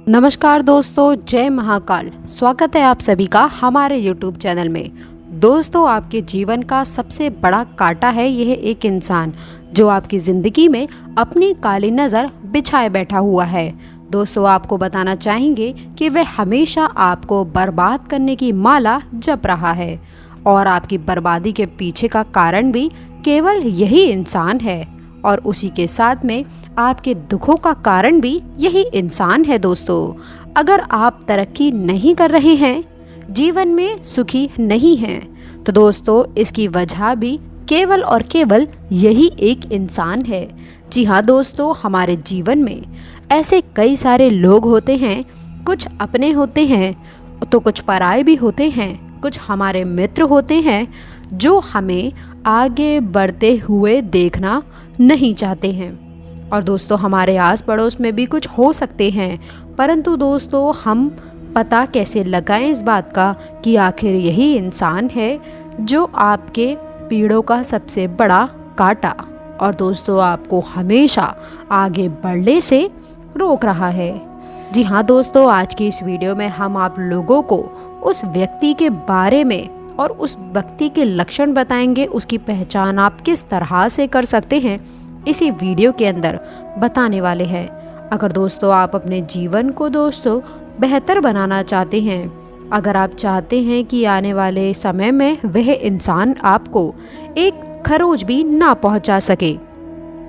नमस्कार दोस्तों, जय महाकाल। स्वागत है आप सभी का हमारे YouTube चैनल में। दोस्तों, आपके जीवन का सबसे बड़ा कांटा है यह एक इंसान जो आपकी ज़िंदगी में अपनी काली नज़र बिछाए बैठा हुआ है। दोस्तों, आपको बताना चाहेंगे कि वह हमेशा आपको बर्बाद करने की माला जप रहा है और आपकी बर्बादी के पीछे का कारण भी केवल यही इंसान है और उसी के साथ में आपके दुखों का कारण भी यही इंसान है। दोस्तों, अगर आप तरक्की नहीं कर रहे हैं, जीवन में सुखी नहीं हैं, तो दोस्तों इसकी वजह भी केवल और केवल यही एक इंसान है। जी हाँ दोस्तों, हमारे जीवन में ऐसे कई सारे लोग होते हैं, कुछ अपने होते हैं तो कुछ पराये भी होते हैं, कुछ हमारे मित्र होते हैं जो हमें आगे बढ़ते हुए देखना नहीं चाहते हैं। और दोस्तों, हमारे आस पड़ोस में भी कुछ हो सकते हैं, परंतु दोस्तों हम पता कैसे लगाएं इस बात का कि आखिर यही इंसान है जो आपके पीड़ों का सबसे बड़ा कांटा और दोस्तों आपको हमेशा आगे बढ़ने से रोक रहा है। जी हाँ दोस्तों, आज की इस वीडियो में हम आप लोगों को उस व्यक्ति के बारे में और उस व्यक्ति के लक्षण बताएंगे, उसकी पहचान आप किस तरह से कर सकते हैं इसी वीडियो के अंदर बताने वाले हैं। अगर दोस्तों आप अपने जीवन को दोस्तों बेहतर बनाना चाहते हैं, अगर आप चाहते हैं कि आने वाले समय में वह इंसान आपको एक खरोच भी ना पहुंचा सके,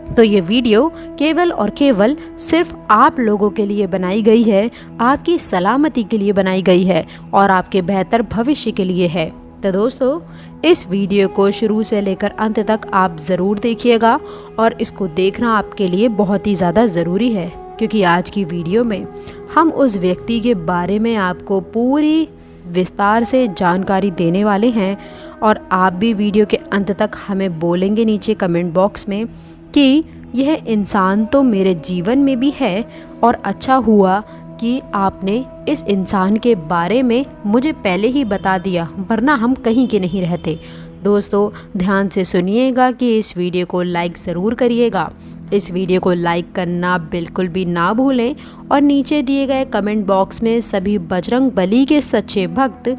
तो ये वीडियो केवल और केवल सिर्फ आप लोगों के लिए बनाई गई है, आपकी सलामती के लिए बनाई गई है और आपके बेहतर भविष्य के लिए है। तो दोस्तों इस वीडियो को शुरू से लेकर अंत तक आप ज़रूर देखिएगा और इसको देखना आपके लिए बहुत ही ज़्यादा ज़रूरी है, क्योंकि आज की वीडियो में हम उस व्यक्ति के बारे में आपको पूरी विस्तार से जानकारी देने वाले हैं और आप भी वीडियो के अंत तक हमें बोलेंगे नीचे कमेंट बॉक्स में कि यह इंसान तो मेरे जीवन में भी है और अच्छा हुआ कि आपने इस इंसान के बारे में मुझे पहले ही बता दिया, वरना हम कहीं के नहीं रहते। दोस्तों ध्यान से सुनिएगा कि इस वीडियो को लाइक ज़रूर करिएगा, इस वीडियो को लाइक करना बिल्कुल भी ना भूलें और नीचे दिए गए कमेंट बॉक्स में सभी बजरंग बली के सच्चे भक्त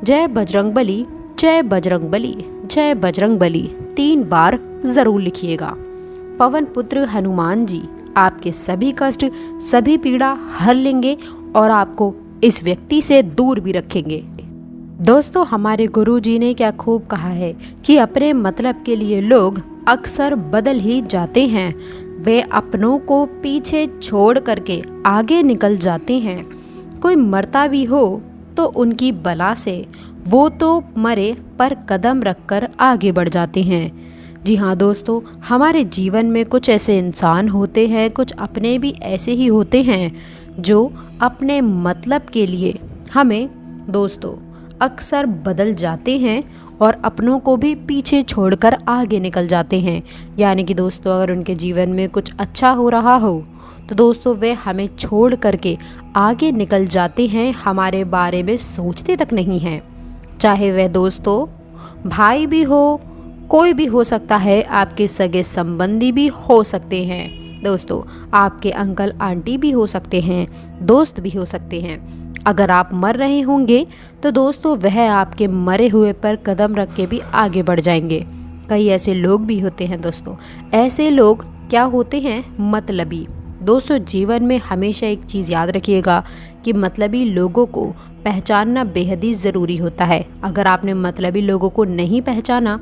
जय बजरंग बली, जय बजरंग बली, जय बजरंग बली 3 बार ज़रूर लिखिएगा। पवन पुत्र हनुमान जी आपके सभी कष्ट, सभी पीड़ा हर लेंगे और आपको इस व्यक्ति से दूर भी रखेंगे। दोस्तों, हमारे गुरुजी ने क्या खूब कहा है कि अपने मतलब के लिए लोग अक्सर बदल ही जाते हैं, वे अपनों को पीछे छोड़ करके आगे निकल जाते हैं। कोई मरता भी हो तो उनकी बला से वो तो मरे पर कदम रखकर आगे बढ़ जाते हैं। जी हाँ दोस्तों, हमारे जीवन में कुछ ऐसे इंसान होते हैं, कुछ अपने भी ऐसे ही होते हैं जो अपने मतलब के लिए हमें दोस्तों अक्सर बदल जाते हैं और अपनों को भी पीछे छोड़कर आगे निकल जाते हैं। यानी कि दोस्तों अगर उनके जीवन में कुछ अच्छा हो रहा हो तो दोस्तों वे हमें छोड़ करके आगे निकल जाते हैं, हमारे बारे में सोचते तक नहीं हैं। चाहे वह दोस्तों भाई भी हो, कोई भी हो सकता है, आपके सगे संबंधी भी हो सकते हैं, दोस्तों आपके अंकल आंटी भी हो सकते हैं, दोस्त भी हो सकते हैं। अगर आप मर रहे होंगे तो दोस्तों वह आपके मरे हुए पर कदम रख के भी आगे बढ़ जाएंगे। कई ऐसे लोग भी होते हैं दोस्तों, ऐसे लोग क्या होते हैं, मतलबी। दोस्तों जीवन में हमेशा एक चीज़ याद रखिएगा कि मतलबी लोगों को पहचानना बेहद ही ज़रूरी होता है। अगर आपने मतलबी लोगों को नहीं पहचाना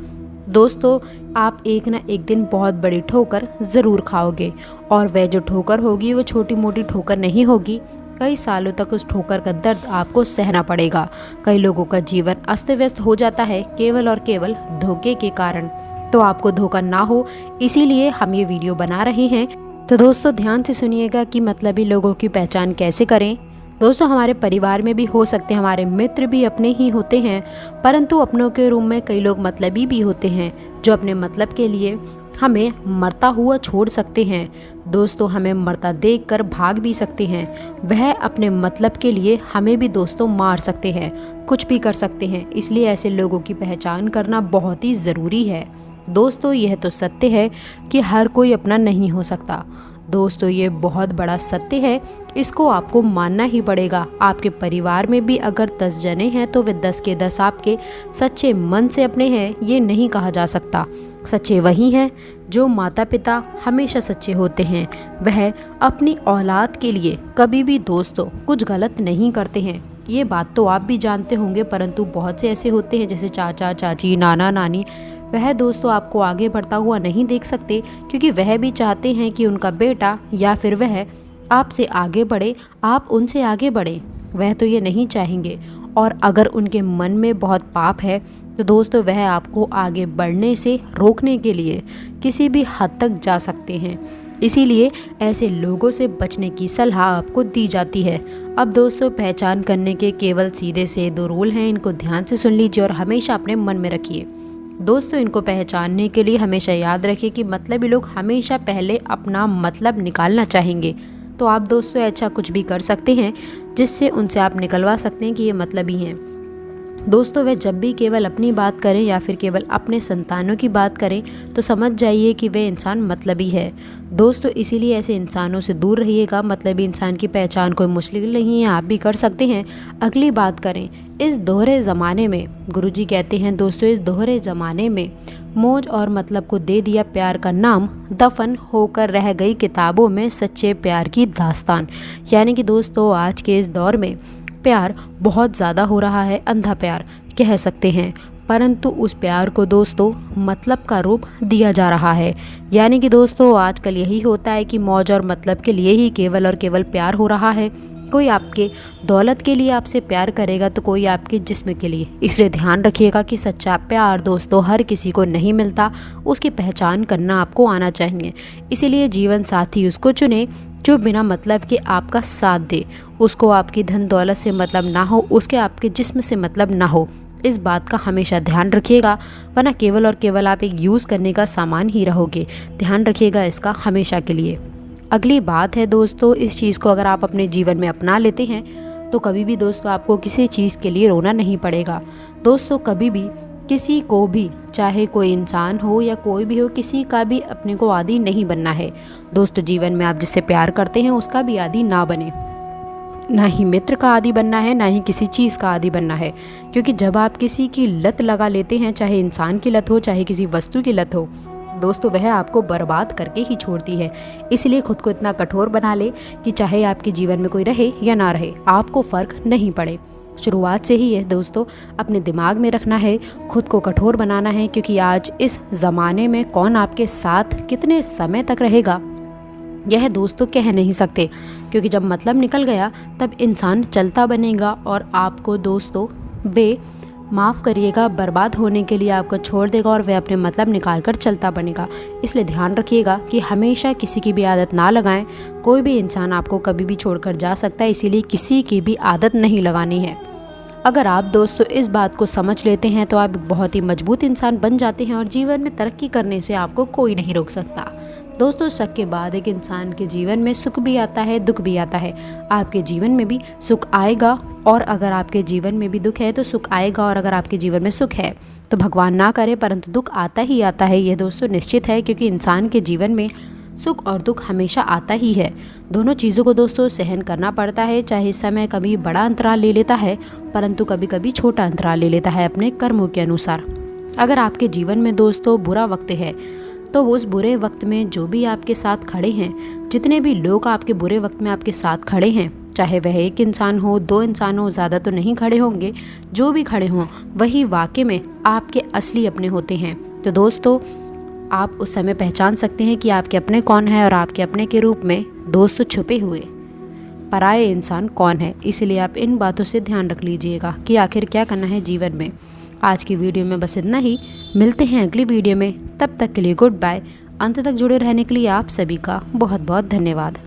दोस्तों, आप एक ना एक दिन बहुत बड़ी ठोकर ज़रूर खाओगे और वह जो ठोकर होगी वो छोटी मोटी ठोकर नहीं होगी, कई सालों तक उस ठोकर का दर्द आपको सहना पड़ेगा। कई लोगों का जीवन अस्त व्यस्त हो जाता है केवल और केवल धोखे के कारण। तो आपको धोखा ना हो इसीलिए हम ये वीडियो बना रहे हैं। तो दोस्तों ध्यान से सुनिएगा कि मतलबी लोगों की पहचान कैसे करें। दोस्तों हमारे परिवार में भी हो सकते हैं, हमारे मित्र भी अपने ही होते हैं, परंतु अपनों के रूम में कई लोग मतलबी भी होते हैं जो अपने मतलब के लिए हमें मरता हुआ छोड़ सकते हैं। दोस्तों हमें मरता देखकर भाग भी सकते हैं, वह अपने मतलब के लिए हमें भी दोस्तों मार सकते हैं, कुछ भी कर सकते हैं। इसलिए ऐसे लोगों की पहचान करना बहुत ही ज़रूरी है। दोस्तों यह तो सत्य है कि हर कोई अपना नहीं हो सकता। दोस्तों ये बहुत बड़ा सत्य है, इसको आपको मानना ही पड़ेगा। आपके परिवार में भी अगर 10 जने हैं तो वे 10 के 10 आपके सच्चे मन से अपने हैं, ये नहीं कहा जा सकता। सच्चे वही हैं जो माता पिता हमेशा सच्चे होते हैं। वह अपनी औलाद के लिए कभी भी दोस्तों कुछ गलत नहीं करते हैं। ये बात तो आप भी जानते होंगे, परंतु बहुत से ऐसे होते हैं जैसे चाचा चाची नाना नानी, वह दोस्तों आपको आगे बढ़ता हुआ नहीं देख सकते, क्योंकि वह भी चाहते हैं कि उनका बेटा या फिर वह आपसे आगे बढ़े, आप उनसे आगे बढ़े। वह तो ये नहीं चाहेंगे, और अगर उनके मन में बहुत पाप है तो दोस्तों वह आपको आगे बढ़ने से रोकने के लिए किसी भी हद तक जा सकते हैं। इसीलिए ऐसे लोगों से बचने की सलाह आपको दी जाती है। अब दोस्तों पहचान करने के केवल सीधे से 2 रूल हैं, इनको ध्यान से सुन लीजिए और हमेशा अपने मन में रखिए। दोस्तों इनको पहचानने के लिए हमेशा याद रखिए कि मतलबी लोग हमेशा पहले अपना मतलब निकालना चाहेंगे। तो आप दोस्तों ऐसा कुछ भी कर सकते हैं जिससे उनसे आप निकलवा सकते हैं कि ये मतलबी हैं। दोस्तों वे जब भी केवल अपनी बात करें या फिर केवल अपने संतानों की बात करें तो समझ जाइए कि वे इंसान मतलबी है। दोस्तों इसीलिए ऐसे इंसानों से दूर रहिएगा। मतलबी इंसान की पहचान कोई मुश्किल नहीं है, आप भी कर सकते हैं। अगली बात करें, इस दोहरे ज़माने में गुरुजी कहते हैं दोस्तों, इस दोहरे ज़माने में मौज और मतलब को दे दिया प्यार का नाम, दफन होकर रह गई किताबों में सच्चे प्यार की दास्तान। यानी कि दोस्तों आज के इस दौर में प्यार बहुत ज़्यादा हो रहा है, अंधा प्यार कह सकते हैं, परंतु उस प्यार को दोस्तों मतलब का रूप दिया जा रहा है। यानी कि दोस्तों आजकल यही होता है कि मौज और मतलब के लिए ही केवल और केवल प्यार हो रहा है। कोई आपके दौलत के लिए आपसे प्यार करेगा तो कोई आपके जिस्म के लिए। इसलिए ध्यान रखिएगा कि सच्चा प्यार दोस्तों हर किसी को नहीं मिलता, उसकी पहचान करना आपको आना चाहिए। इसीलिए जीवन साथी उसको चुने जो बिना मतलब के आपका साथ दे, उसको आपकी धन दौलत से मतलब ना हो, उसके आपके जिस्म से मतलब ना हो। इस बात का हमेशा ध्यान रखिएगा, वरना केवल और केवल आप एक यूज़ करने का सामान ही रहोगे। ध्यान रखिएगा इसका हमेशा के लिए। अगली बात है दोस्तों, इस चीज़ को अगर आप अपने जीवन में अपना लेते हैं तो कभी भी दोस्तों आपको किसी चीज़ के लिए रोना नहीं पड़ेगा। दोस्तों कभी भी किसी को भी, चाहे कोई इंसान हो या कोई भी हो, किसी का भी अपने को आदी नहीं बनना है। दोस्तों जीवन में आप जिससे प्यार करते हैं उसका भी आदी ना बने, ना ही मित्र का आदी बनना है, ना ही किसी चीज़ का आदी बनना है। क्योंकि जब आप किसी की लत लगा लेते हैं, चाहे इंसान की लत हो चाहे किसी वस्तु की लत हो, दोस्तों वह आपको बर्बाद करके ही छोड़ती है। इसलिए खुद को इतना कठोर बना ले कि चाहे आपके जीवन में कोई रहे या ना रहे, आपको फ़र्क नहीं पड़े। शुरुआत से ही यह दोस्तों अपने दिमाग में रखना है, खुद को कठोर बनाना है, क्योंकि आज इस ज़माने में कौन आपके साथ कितने समय तक रहेगा यह दोस्तों कह नहीं सकते। क्योंकि जब मतलब निकल गया तब इंसान चलता बनेगा और आपको दोस्तों माफ़ करिएगा बर्बाद होने के लिए आपको छोड़ देगा और वह अपने मतलब निकाल कर चलता बनेगा। इसलिए ध्यान रखिएगा कि हमेशा किसी की भी आदत ना लगाएं। कोई भी इंसान आपको कभी भी छोड़कर जा सकता है, इसीलिए किसी की भी आदत नहीं लगानी है। अगर आप दोस्तों इस बात को समझ लेते हैं तो आप बहुत ही मजबूत इंसान बन जाते हैं और जीवन में तरक्की करने से आपको कोई नहीं रोक सकता। दोस्तों शक के बाद एक इंसान के जीवन में सुख भी आता है, दुख भी आता है। आपके जीवन में भी सुख आएगा और अगर आपके जीवन में भी दुख है तो सुख आएगा, और अगर आपके जीवन में सुख है तो भगवान ना करे परंतु दुख आता ही आता है। यह दोस्तों निश्चित है, क्योंकि इंसान के जीवन में सुख और दुख हमेशा आता ही है। दोनों चीज़ों को दोस्तों सहन करना पड़ता है। चाहे इस समय कभी बड़ा अंतराल ले लेता है परंतु कभी कभी छोटा अंतराल ले लेता है अपने कर्मों के अनुसार। अगर आपके जीवन में दोस्तों बुरा वक्त है तो उस बुरे वक्त में जो भी आपके साथ खड़े हैं, जितने भी लोग आपके बुरे वक्त में आपके साथ खड़े हैं, चाहे वह एक इंसान हो, 2 इंसान हो, ज़्यादा तो नहीं खड़े होंगे, जो भी खड़े हों वही वाकई में आपके असली अपने होते हैं। तो दोस्तों आप उस समय पहचान सकते हैं कि आपके अपने कौन है और आपके अपने के रूप में दोस्तों छुपे हुए पराये इंसान कौन है। इसलिए आप इन बातों से ध्यान रख लीजिएगा कि आखिर क्या करना है जीवन में। आज की वीडियो में बस इतना ही, मिलते हैं अगली वीडियो में, तब तक के लिए गुड बाय। अंत तक जुड़े रहने के लिए आप सभी का बहुत बहुत धन्यवाद।